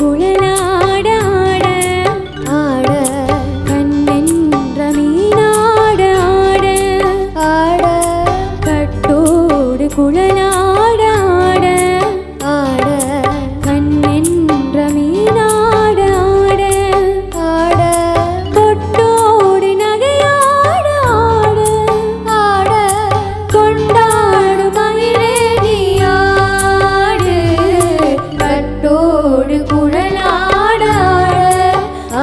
குழலாட ஆட ஆட கண்ணென்ற மீனாட ஆட ஆட கட்டோடு குழலாட ஆட ஆட கண்ணென்ற மீனாட ஆட ஆட தொட்டோடு நகையாட ஆட ஆட கொண்டாடு மயிலே நீ ஆடு கட்டோடு குழலாட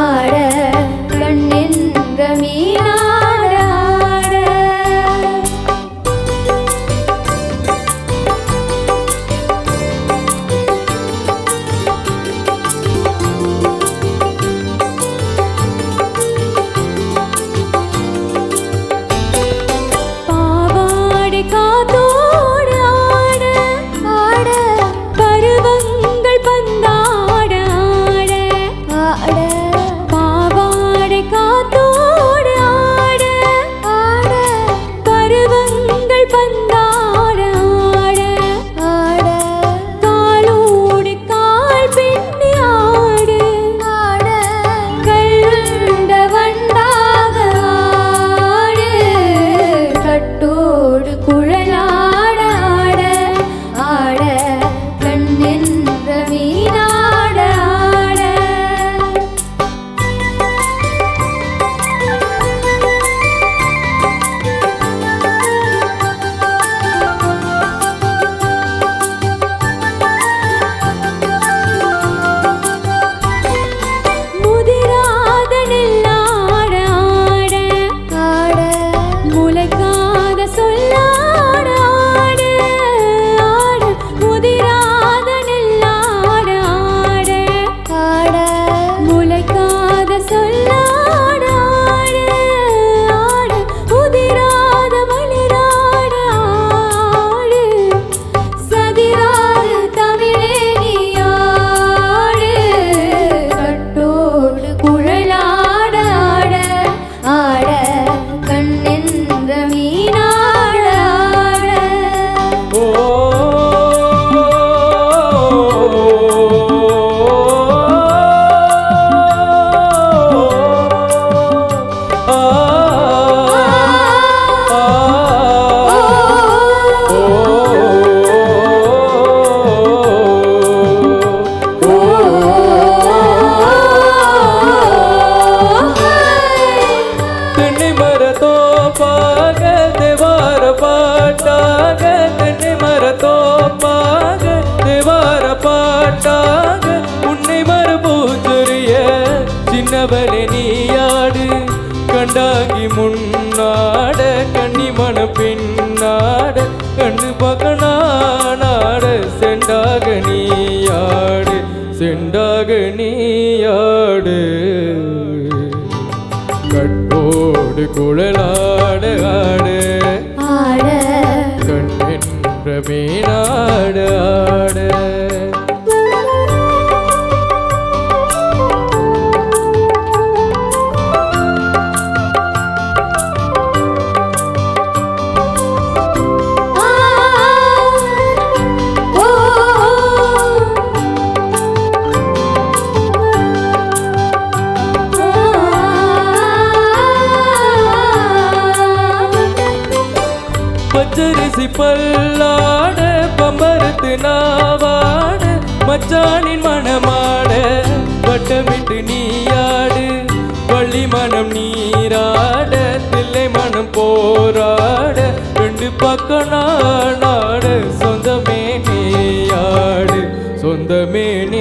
ஆட கண்ணென்ற மீனாட ஆட பாவாடை காத்தோடு ஆட ஆட பருவங்கள் பந்தாட ஆட ஆட பாவாடை காத்தோடு ஆட ஆட பருவங்கள் பந்தாட ஆட ஆட காலோடு கால் பின்னி ஆடு ஆட கல்லுண்ட வண்டாக ஆடு கட்டோடு குழலாட ஆட ஆட கண்ணென்ற மீனாட ஆட முதிராத நெல்லாட ஆட ஆட முளைக்காத சொல்லாட ஆட ஆட முதிராத நெல்லாட ஆட ஆட முளைக்காத சொல்லாட ஆட ஆட முதிராத மலராட ஆடு சதிராத தமிழே நீ ஆடு கட்டோடு குழலாட ஆட ஆட கண்ணென்ற மீனாட ஆட தென்னை மரத்தோப்பாக தேவார பாட்டாக தென்னை மரத்தோப்பாக தேவார பாட்டாக உன்னை மறுபூச்சொரிய சின்னவனே நீயாடு கண்டாங்கி முன்னாட கன்னிமண பின்னாட கண்டு பகனாட செண்டாக நீயாடு செண்டாக நீயாடு கட்டோடு குழலாட ஆடு ஆட கண்ணென்ற மீனாட ஆட பச்சரிசி பல்லாட பம்பரத்து நாவாட மச்சானின் மணமாட வட்டமிட்டு நீயாடு பள்ளி மனம் நீராட தில்லை மனம் போராட ரெண்டு பக்கம் நாட சொந்தமே நீயாடு சொந்தமே நீ